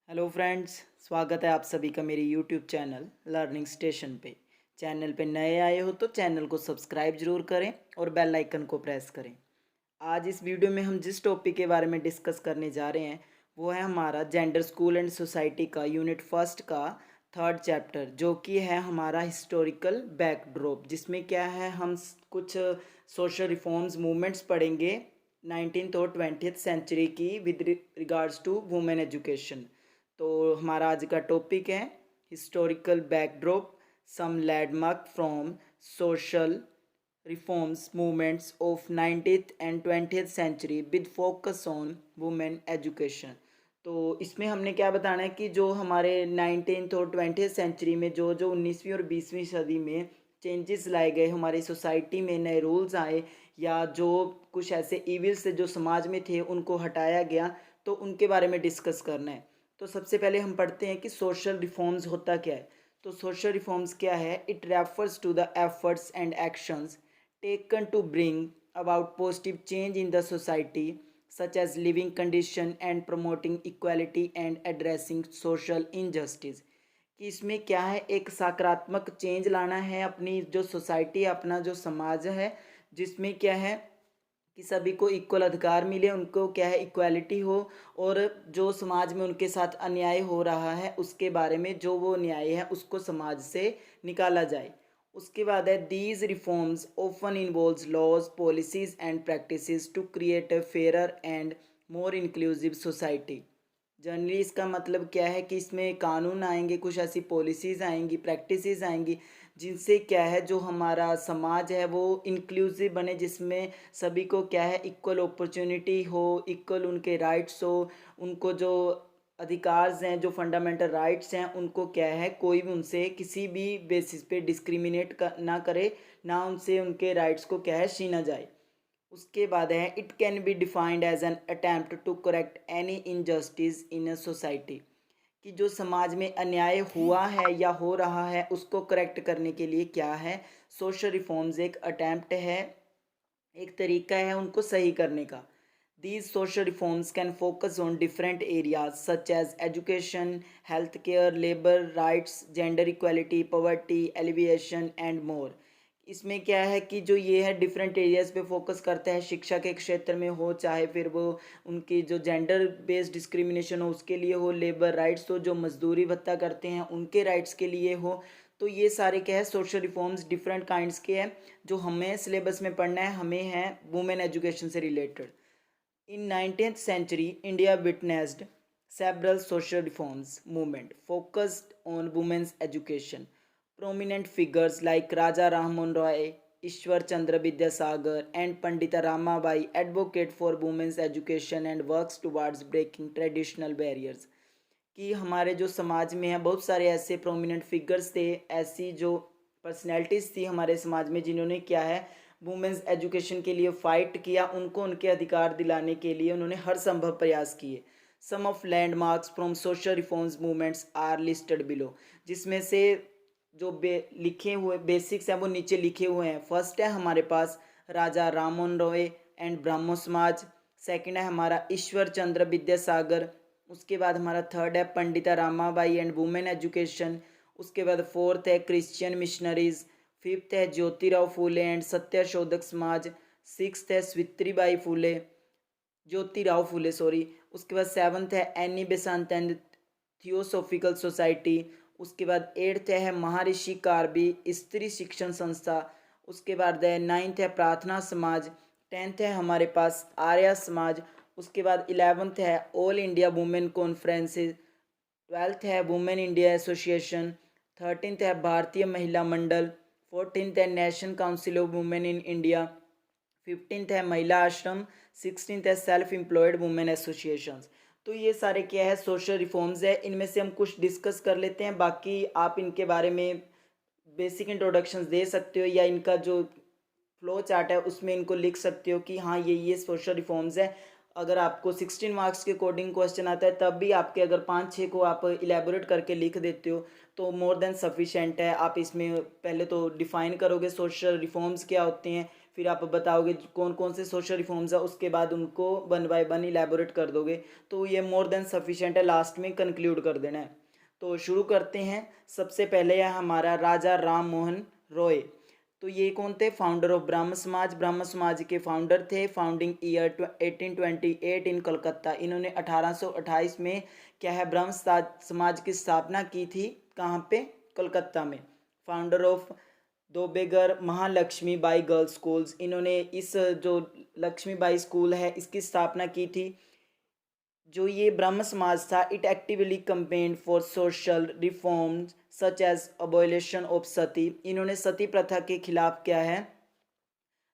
Hello friends, स्वागत है आप सभी का मेरे यूट्यूब चैनल लर्निंग स्टेशन पे। चैनल पे नए आए हो तो चैनल को सब्सक्राइब जरूर करें और बेल आइकन को प्रेस करें। आज इस वीडियो में हम जिस टॉपिक के बारे में डिस्कस करने जा रहे हैं वो है हमारा जेंडर स्कूल एंड सोसाइटी का यूनिट फर्स्ट का थर्ड चैप्टर, जो कि है हमारा हिस्टोरिकल बैकड्रॉप, जिसमें क्या है हम कुछ सोशल रिफॉर्म्स मूवमेंट्स पढ़ेंगे 19th और 20th सेंचुरी की with regards to women education. तो हमारा आज का टॉपिक है historical backdrop, some landmark from social reforms movements of 19th and 20th century with focus on women education. तो इसमें हमने क्या बताना है कि जो हमारे 19th और 20th सेंचुरी में जो जो 19वीं और 20वीं सदी में चेंजेस लाए गए, हमारी सोसाइटी में नए रूल्स आए या जो कुछ ऐसे इविल्स जो समाज में थे उनको हटाया गया, तो उनके बारे में डिस्कस करना है। तो सबसे पहले हम पढ़ते हैं कि सोशल रिफॉर्म्स होता क्या है। तो सोशल रिफॉर्म्स क्या है? It refers to the efforts and actions taken to bring about positive change in the society such as living condition and promoting equality and addressing social injustice. कि इसमें क्या है, एक सकारात्मक चेंज लाना है अपनी जो सोसाइटी, अपना जो समाज है, जिसमें क्या है कि सभी को इक्वल अधिकार मिले, उनको क्या है इक्वालिटी हो, और जो समाज में उनके साथ अन्याय हो रहा है उसके बारे में जो वो न्याय है उसको समाज से निकाला जाए। उसके बाद है these reforms often involves laws policies and practices to create a fair and more inclusive society. Generally इसका मतलब क्या है कि इसमें कानून आएंगे, कुछ ऐसी पॉलिसीज़ आएंगी, प्रैक्टिसेस आएंगी, जिनसे क्या है जो हमारा समाज है वो इंक्लूसिव बने, जिसमें सभी को क्या है इक्वल अपॉर्चुनिटी हो, इक्वल उनके राइट्स हो, उनको जो अधिकार हैं, जो फंडामेंटल राइट्स हैं, उनको क्या है कोई भी उनसे किसी भी बेसिस पे डिस्क्रिमिनेट ना करे, ना उनसे उनके राइट्स को क्या है छीना जाए। उसके बाद है it can be defined as an attempt to correct any injustice in a society. कि जो समाज में अन्याय हुआ है या हो रहा है उसको करेक्ट करने के लिए क्या है, सोशल रिफॉर्म्स एक अटेम्प्ट है, एक तरीका है उनको सही करने का। These social reforms can focus on different areas such as education, health care, labour rights, gender equality, poverty alleviation and more. इसमें क्या है कि जो ये है डिफरेंट एरियाज पे फोकस करता है, शिक्षा के क्षेत्र में हो, चाहे फिर वो उनकी जो जेंडर बेस्ड डिस्क्रिमिनेशन हो उसके लिए हो, लेबर राइट्स हो, जो मजदूरी भत्ता करते हैं उनके राइट्स के लिए हो। तो ये सारे क्या है सोशल रिफॉर्म्स डिफरेंट काइंड्स के हैं जो हमें सिलेबस में पढ़ना है, हमें है वुमेन एजुकेशन से related. In 19th century, India witnessed several social reforms movement focused on women's education. Prominent figures like Raja Rammohn Roy, Ishwar Chandra Vidyasagar, and Pandita Ramabai advocate for women's education and works towards breaking traditional barriers. कि हमारे जो समाज में है बहुत सारे ऐसे prominent figures थे, ऐसी जो पर्सनैलिटीज़ थी हमारे समाज में जिन्होंने क्या है वुमेंस एजुकेशन के लिए फ़ाइट किया, उनको उनके अधिकार दिलाने के लिए उन्होंने हर संभव प्रयास किए। Some of landmarks from social reforms movements are listed below, जिसमें से जो लिखे हुए बेसिक्स हैं वो नीचे लिखे हुए हैं। फर्स्ट है हमारे पास राजा राममोहन रॉय एंड ब्राह्मो समाज, सेकंड है हमारा ईश्वर चंद्र विद्यासागर, उसके बाद हमारा थर्ड है Pandita Ramabai and women education, उसके बाद फोर्थ है क्रिश्चियन मिशनरीज, फिफ्थ है ज्योतिराव फूले एंड सत्यशोधक समाज, सिक्स्थ है सावित्रीबाई फूले, ज्योतिराव फूले सॉरी, उसके बाद सेवन्थ है एनी बेसांत एंड थियोसॉफिकल सोसाइटी, उसके बाद एट्थ है महर्षि कार्बी स्त्री शिक्षण संस्था, उसके बाद है नाइन्थ है प्रार्थना समाज, टेंथ है हमारे पास आर्या समाज, उसके बाद इलेवेंथ है all India women conferences, twelfth है वुमेन इंडिया एसोसिएशन, थर्टीनथ है भारतीय महिला मंडल, फोर्टीनथ है national council of women in India, fifteenth है महिला आश्रम, सिक्सटीनथ है सेल्फ एम्प्लॉयड वुमेन एसोसिएशंस। तो ये सारे क्या है सोशल रिफॉर्म्स है, इनमें से हम कुछ डिस्कस कर लेते हैं, बाकी आप इनके बारे में बेसिक इंट्रोडक्शंस दे सकते हो या इनका जो फ्लो चार्ट है उसमें इनको लिख सकते हो कि हाँ ये सोशल रिफॉर्म्स है। अगर आपको 16 मार्क्स के अकॉर्डिंग क्वेश्चन आता है तब भी आपके अगर 5-6 को आप इलेबोरेट करके लिख देते हो तो मोर देन सफिशेंट है। आप इसमें पहले तो डिफ़ाइन करोगे सोशल रिफॉर्म्स क्या होते हैं, फिर आप बताओगे कौन कौन से सोशल रिफॉर्म्स है, उसके बाद उनको वन बाय वन इलेबोरेट कर दोगे, तो ये मोर देन सफिशेंट है, लास्ट में कंक्लूड कर देना है। तो शुरू करते हैं। सबसे पहले है हमारा राजा राम मोहन रॉय। तो ये कौन थे? फाउंडर ऑफ ब्राह्म समाज। ब्राह्म समाज के फाउंडर थे। फाउंडिंग ईयर 1828 इन कलकत्ता। इन्होंने 1828 में क्या है, ब्राह्म समाज की स्थापना की थी। कहाँ पे? कलकत्ता में। फाउंडर ऑफ दो बेगर महालक्ष्मी बाई गर्ल्स स्कूल्स। इन्होंने इस जो लक्ष्मीबाई स्कूल है इसकी स्थापना की थी। जो ये ब्रह्म समाज था, it actively campaigned for social reforms such as abolition of sati. इन्होंने सती प्रथा के खिलाफ क्या है,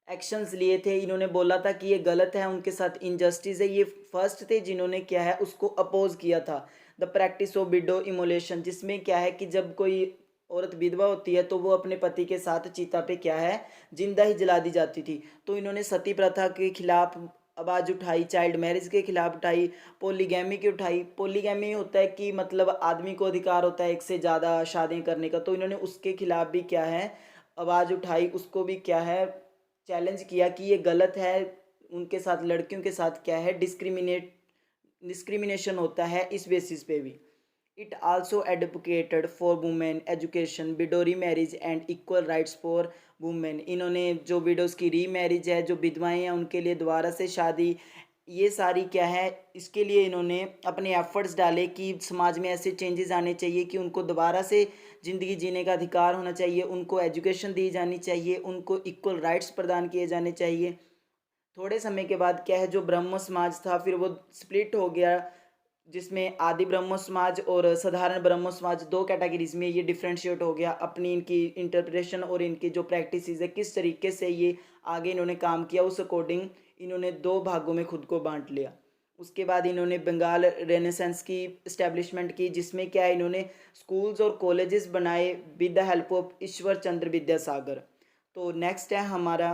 एक्शंस लिए थे। इन्होंने बोला था कि ये गलत है, उनके साथ इनजस्टिस है। ये फर्स्ट थे जिन्होंने क्या है उसको अपोज किया था। The practice of window immolation, जिसमें क्या है कि जब कोई औरत विधवा होती है तो वो अपने पति के साथ चिता पे क्या है, जिंदा ही जला दी जाती थी। तो इन्होंने सती प्रथा के खिलाफ आवाज़ उठाई, चाइल्ड मैरिज के खिलाफ उठाई, पोलीगैमी की उठाई। पोलीगैमी होता है कि मतलब आदमी को अधिकार होता है एक से ज़्यादा शादियाँ करने का, तो इन्होंने उसके खिलाफ भी क्या है आवाज़ उठाई, उसको भी क्या है चैलेंज किया कि ये गलत है। उनके साथ, लड़कियों के साथ क्या है डिस्क्रिमिनेशन होता है इस बेसिस पे भी। It also advocated for women education, window marriage and equal rights for women. इन्होंने जो विडोज़ की री मैरिज है, जो विधवाएं हैं उनके लिए दोबारा से शादी, ये सारी क्या है, इसके लिए इन्होंने अपने एफर्ट्स डाले कि समाज में ऐसे चेंजेस आने चाहिए कि उनको दोबारा से ज़िंदगी जीने का अधिकार होना चाहिए, उनको एजुकेशन दी जानी चाहिए, उनको इक्वल राइट्स प्रदान किए जाने चाहिए। थोड़े समय के बाद क्या है, जो ब्रह्म समाज था फिर वो स्प्लिट हो गया, जिसमें आदि ब्रह्म समाज और साधारण ब्रह्म समाज दो कैटेगरीज में ये डिफ्रेंशिएट हो गया। अपनी इनकी इंटरप्रिटेशन और इनकी जो प्रैक्टिस है, किस तरीके से ये आगे इन्होंने काम किया, उस अकॉर्डिंग इन्होंने दो भागों में खुद को बांट लिया। उसके बाद इन्होंने बंगाल रेनेसेंस की इस्टेब्लिशमेंट की, जिसमें क्या है इन्होंने स्कूल्स और कॉलेजेस बनाए with the help of Ishwar Chandra Vidyasagar. तो नेक्स्ट है हमारा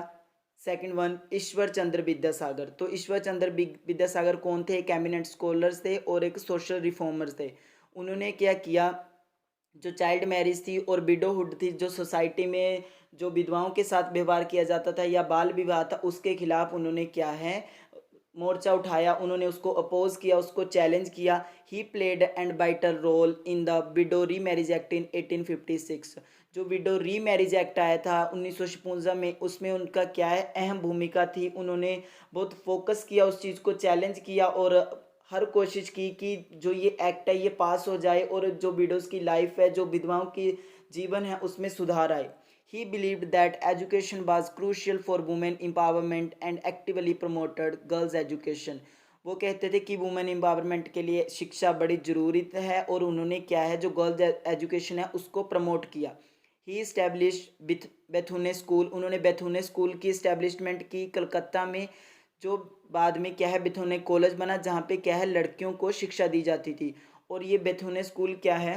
सेकंड वन, ईश्वर चंद्र विद्यासागर। तो ईश्वर चंद्र विद्यासागर कौन थे? एक एमिनेंट स्कॉलर्स थे और एक सोशल रिफॉर्मर्स थे। उन्होंने क्या किया, जो चाइल्ड मैरिज थी और विडोहुड थी, जो सोसाइटी में जो विधवाओं के साथ व्यवहार किया जाता था या बाल विवाह था, उसके खिलाफ उन्होंने क्या है मोर्चा उठाया। उन्होंने उसको अपोज किया, उसको चैलेंज किया। He played and vital role in the widow remarriage act in 1856। जो विडो री मैरिज एक्ट आया था 1956 में, उसमें उनका क्या है अहम भूमिका थी। उन्होंने बहुत फोकस किया, उस चीज़ को चैलेंज किया और हर कोशिश की कि जो ये एक्ट है ये पास हो जाए और जो विडोज़ की लाइफ है, जो विधवाओं की जीवन है, उसमें सुधार आए। He believed that education was crucial for women empowerment and actively promoted girls education. वो कहते थे कि वुमेन एम्पावरमेंट के लिए शिक्षा बड़ी ज़रूरी है और उन्होंने क्या है जो गर्ल्स एजुकेशन है उसको प्रमोट किया। ही इस्टेब्लिश बेथुने स्कूल। उन्होंने बेथुने स्कूल की इस्टेब्लिशमेंट की कलकत्ता में, जो बाद में क्या है बेथुने कॉलेज बना, जहाँ पे क्या है लड़कियों को शिक्षा दी जाती थी। और ये बेथुने स्कूल क्या है,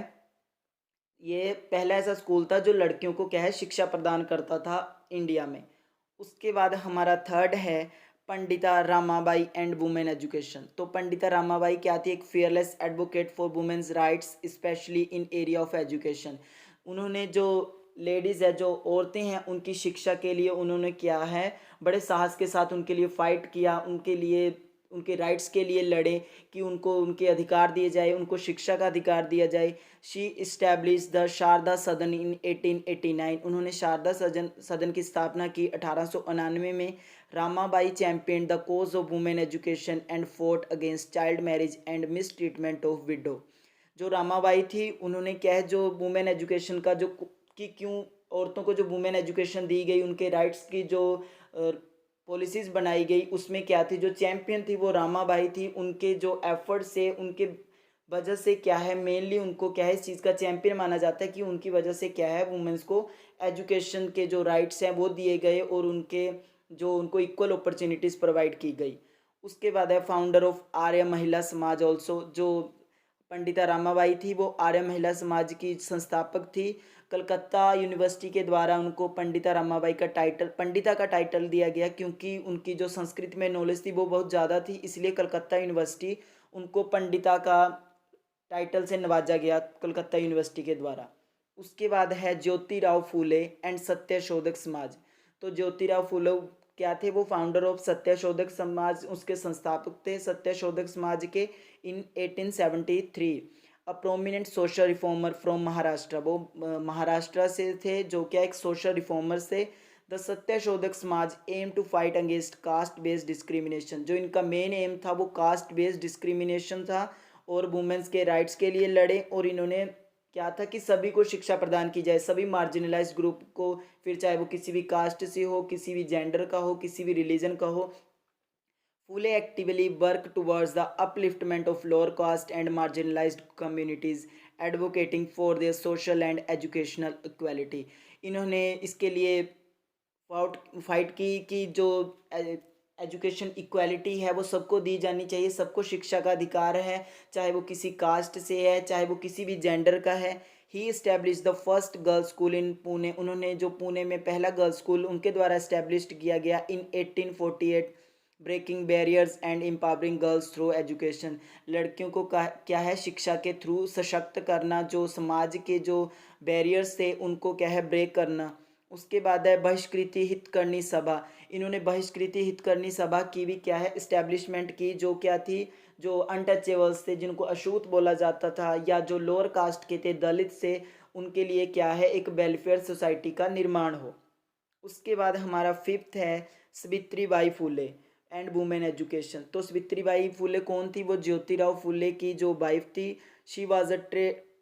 ये पहला ऐसा स्कूल था जो लड़कियों को क्या है शिक्षा प्रदान करता था इंडिया में। उसके बाद हमारा थर्ड है Pandita Ramabai and women education. तो पंडिता रामाबाई क्या थी? एक fearless advocate for women's rights specially in area of education. उन्होंने जो लेडीज़ है, जो औरतें हैं, उनकी शिक्षा के लिए उन्होंने क्या है बड़े साहस के साथ उनके लिए फ़ाइट किया, उनके लिए उनके राइट्स के लिए लड़े कि उनको उनके अधिकार दिए जाए, उनको शिक्षा का अधिकार दिया जाए। शी इस्टेब्लिश द शारदा सदन इन 1889। उन्होंने शारदा सदन की स्थापना की 1899 में। Ramabai champion the cause of women education and fought against child marriage and mistreatment of widow. जो रामाबाई थी उन्होंने क्या है जो वुमेन एजुकेशन का जो कि क्यों औरतों को जो वुमेन एजुकेशन दी गई, उनके राइट्स की जो पॉलिसीज़ बनाई गई, उसमें क्या थी, जो चैम्पियन थी वो रामाबाई थी। उनके जो एफर्ट से, उनके वजह से क्या है मेनली उनको क्या है इस चीज़ का चैम्पियन माना जाता है कि उनकी वजह से क्या है वुमेन्स को एजुकेशन के जो राइट्स हैं वो दिए गए और उनके जो उनको इक्वल अपॉर्चुनिटीज़ प्रोवाइड की गई। उसके बाद है फाउंडर ऑफ आर्य महिला समाज ऑल्सो। जो पंडिता रामाबाई थी वो आर्य महिला समाज की संस्थापक थी। कलकत्ता यूनिवर्सिटी के द्वारा उनको पंडिता रामाबाई का टाइटल, पंडिता का टाइटल दिया गया क्योंकि उनकी जो संस्कृत में नॉलेज थी वो बहुत ज़्यादा थी, इसलिए कलकत्ता यूनिवर्सिटी उनको पंडिता का टाइटल से नवाजा गया कलकत्ता यूनिवर्सिटी के द्वारा। उसके बाद है ज्योतिराव फूले एंड सत्य शोधक समाज। तो ज्योतिराव फूले क्या थे वो फाउंडर ऑफ सत्यशोधक समाज, उसके संस्थापक थे सत्यशोधक समाज के in 1873। A prominent social reformer from Maharashtra, वो महाराष्ट्र से थे, जो क्या एक सोशल रिफॉर्मर से। The Satyashodhak Samaj aim to fight against caste based discrimination, जो इनका मेन एम था वो कास्ट बेस्ड डिस्क्रिमिनेशन था और वुमेन्स के राइट्स के लिए लड़े। और इन्होंने क्या था कि सभी को शिक्षा प्रदान की जाए, सभी मार्जिनलाइज्ड ग्रुप को, फिर चाहे वो किसी भी कास्ट से हो, किसी भी जेंडर का हो, किसी भी रिलीजन का हो, fully actively work towards the upliftment of lower caste and marginalized communities, advocating for their social and educational equality। इन्होंने इसके लिए फाइट की कि जो एजुकेशन इक्वालिटी है वो सबको दी जानी चाहिए, सबको शिक्षा का अधिकार है, चाहे वो किसी कास्ट से है, चाहे वो किसी भी जेंडर का है। He established the first girls school in Pune, उन्होंने जो पुणे में पहला गर्ल्स स्कूल उनके द्वारा इस्टेब्लिश्ड किया गया in 1848, breaking barriers and empowering girls through education. लड़कियों को क्या है शिक्षा के थ्रू सशक्त करना, जो समाज के जो बैरियर्स थे उनको क्या है ब्रेक करना। उसके बाद है बहिष्कृति हितकर्णी सभा, इन्होंने बहिष्कृति हितकर्णी सभा की भी क्या है इस्टेब्लिशमेंट की, जो क्या थी, जो अनटचेबल्स थे, जिनको अछूत बोला जाता था, या जो लोअर कास्ट के थे, दलित से, उनके लिए क्या है एक वेलफेयर सोसाइटी का निर्माण हो। उसके बाद हमारा फिफ्थ है Savitribai Phule and women education. तो सावित्रीबाई फुले कौन थी, वो ज्योतिराव फुले की जो वाइफ थी। She was a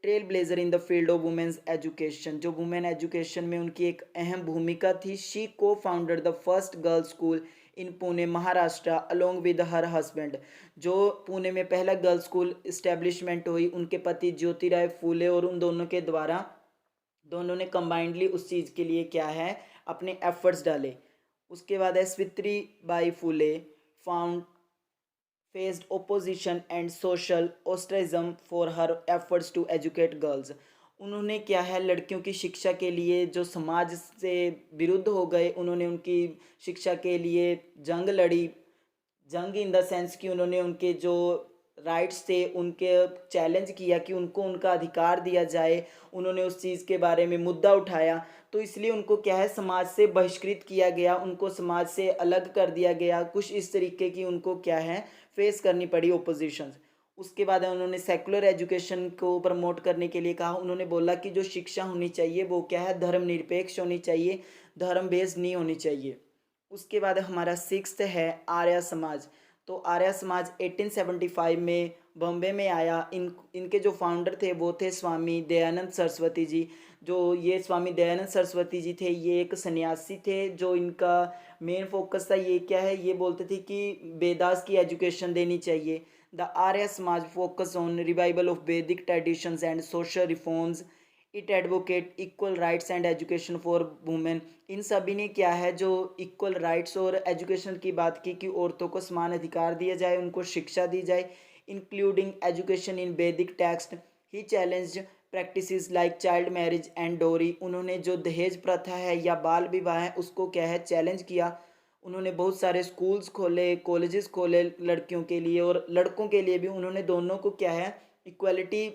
trailblazer in the field of women's education, जो वुमेन एजुकेशन में उनकी एक अहम भूमिका थी। She cofounded the first girls school in Pune Maharashtra along with her husband, जो पुणे में पहला गर्ल्स स्कूल इस्टेब्लिशमेंट हुई उनके पति ज्योतिराव फुले और उन दोनों के द्वारा, दोनों ने कंबाइंडली उस चीज़ के लिए क्या है अपने एफर्ट्स डाले। उसके बाद है Savitribai Phule found faced opposition and social ostracism for her efforts to educate girls। उन्होंने क्या है लड़कियों की शिक्षा के लिए जो समाज से विरुद्ध हो गए, उन्होंने उनकी शिक्षा के लिए जंग लड़ी। जंग इन द सेंस कि उन्होंने उनके जो राइट्स थे उनके चैलेंज किया कि उनको उनका अधिकार दिया जाए, उन्होंने उस चीज़ के बारे में मुद्दा उठाया। तो इसलिए उनको क्या है समाज से बहिष्कृत किया गया, उनको समाज से अलग कर दिया गया, कुछ इस तरीके की उनको क्या है फेस करनी पड़ी ओपोजिशन। उसके बाद उन्होंने सेकुलर एजुकेशन को प्रमोट करने के लिए कहा, उन्होंने बोला कि जो शिक्षा होनी चाहिए वो क्या है धर्मनिरपेक्ष होनी चाहिए, धर्म बेस्ड नहीं होनी चाहिए। उसके बाद हमारा सिक्स्थ है आर्य समाज। तो आर्य समाज 1875 में बॉम्बे में आया। इनके जो फाउंडर थे वो थे स्वामी दयानंद सरस्वती जी। जो ये स्वामी दयानंद सरस्वती जी थे, ये एक सन्यासी थे, जो इनका मेन फोकस था ये क्या है, ये बोलते थे कि वेदास की एजुकेशन देनी चाहिए। The Arya Samaj focus on revival of Vedic traditions and social reforms. It advocate equal rights and education for women. इन सभी ने क्या है जो इक्वल राइट्स और एजुकेशन की बात की कि औरतों को समान अधिकार दिया जाए, उनको शिक्षा दी जाए, इंक्लूडिंग एजुकेशन इन वैदिक text. He challenged practices like child marriage and डोरी। उन्होंने जो दहेज प्रथा है या बाल विवाह है उसको क्या है चैलेंज किया। उन्होंने बहुत सारे स्कूल्स खोले, कॉलेजेस खोले लड़कियों के लिए और लड़कों के लिए भी। उन्होंने दोनों को क्या है इक्वलिटी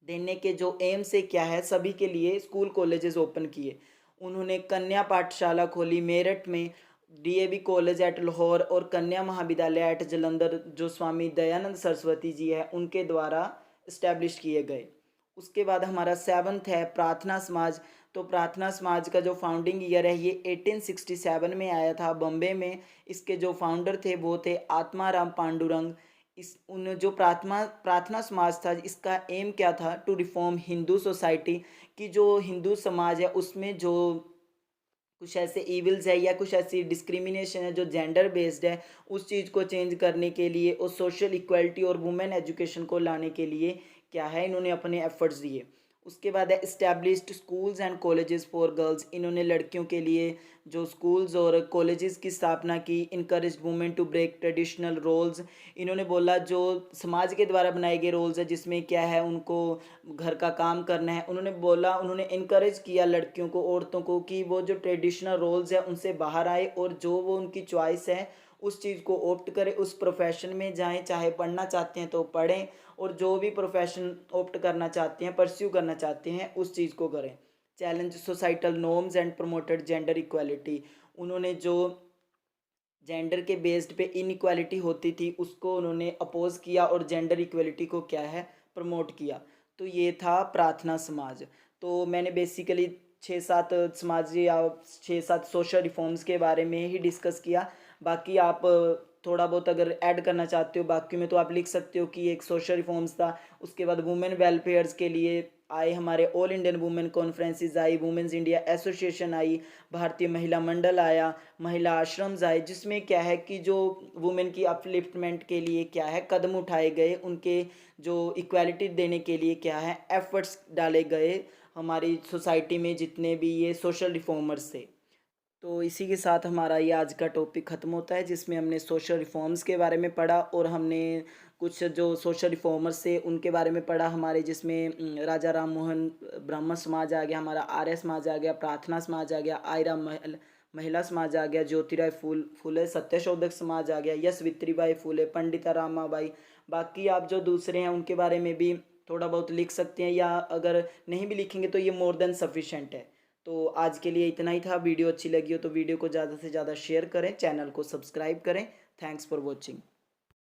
देने के जो एम से क्या है सभी के लिए स्कूल कॉलेजेस ओपन किए। उन्होंने कन्या पाठशाला खोली मेरठ में, डीएवी कॉलेज एट लाहौर और कन्या महाविद्यालय एट जलंधर, जो स्वामी दयानंद सरस्वती जी है उनके द्वारा इस्टेब्लिश किए गए। उसके बाद हमारा सेवन्थ है प्रार्थना समाज। तो प्रार्थना समाज का जो फाउंडिंग ईयर है ये 1867 में आया था बॉम्बे में। इसके जो फाउंडर थे वो थे आत्माराम पांडुरंग। इस उन जो प्रार्थना प्रार्थना समाज था इसका एम क्या था, टू रिफॉर्म हिंदू सोसाइटी, कि जो हिंदू समाज है उसमें जो कुछ ऐसे इविल्स है या कुछ ऐसी डिस्क्रिमिनेशन है जो जेंडर बेस्ड है उस चीज़ को चेंज करने के लिए और सोशल इक्वलिटी और वुमेन एजुकेशन को लाने के लिए क्या है इन्होंने अपने एफर्ट्स दिए। उसके बाद है established schools and colleges for girls. इन्होंने लड़कियों के लिए जो स्कूल्स और कॉलेजेस की स्थापना की। Encourage women to break traditional roles. इन्होंने बोला जो समाज के द्वारा बनाए गए रोल्स है जिसमें क्या है उनको घर का काम करना है, उन्होंने बोला, उन्होंने इनकरेज किया लड़कियों को, औरतों को, कि वो जो ट्रेडिशनल रोल्स है उनसे बाहर आए और जो वो उनकी चॉइस है उस चीज़ को ऑप्ट करें, उस प्रोफेशन में जाएं, चाहे पढ़ना चाहते हैं तो पढ़ें और जो भी प्रोफेशन ऑप्ट करना चाहते हैं, परस्यू करना चाहते हैं, उस चीज़ को करें। Challenge societal norms and promoted gender equality. उन्होंने जो जेंडर के बेस्ड पे इनइक्वालिटी होती थी उसको उन्होंने अपोज किया और जेंडर इक्वलिटी को क्या है प्रमोट किया। तो ये था प्रार्थना समाज। तो मैंने बेसिकली 6-7 समाज या 6-7 सोशल रिफॉर्म्स के बारे में ही डिस्कस किया। बाकी आप थोड़ा बहुत अगर ऐड करना चाहते हो बाकी में तो आप लिख सकते हो कि एक सोशल रिफॉर्म्स था। उसके बाद वुमेन वेलफेयर्स के लिए आए हमारे ऑल इंडियन वुमेन कॉन्फ्रेंसेस आई, वुमेन्स इंडिया एसोसिएशन आई, भारतीय महिला मंडल आया, महिला आश्रम्स आए, जिसमें क्या है कि जो वुमेन की अपलिफ्टमेंट के लिए क्या है कदम उठाए गए, उनके जो इक्वालिटी देने के लिए क्या है एफर्ट्स डाले गए हमारी सोसाइटी में जितने भी ये सोशल रिफॉर्मर्स थे। तो इसी के साथ हमारा ये आज का टॉपिक ख़त्म होता है जिसमें हमने सोशल रिफॉर्म्स के बारे में पढ़ा और हमने कुछ जो सोशल रिफॉर्मर्स थे उनके बारे में पढ़ा हमारे, जिसमें राजा राम मोहन ब्राह्मण समाज आ गया, हमारा आर्य समाज आ गया, प्रार्थना समाज आ गया, आयरा महिला समाज आ गया, ज्योतिराव फूले सत्यशोधक समाज आ गया, यशवित्रीबाई फूले, पंडिता रामाबाई। बाकी आप जो दूसरे हैं उनके बारे में भी थोड़ा बहुत लिख सकते हैं, या अगर नहीं भी लिखेंगे तो ये मोर देन सफिशेंट है। तो आज के लिए इतना ही था। वीडियो अच्छी लगी हो तो वीडियो को ज़्यादा से ज़्यादा शेयर करें, चैनल को सब्सक्राइब करें। Thanks for watching.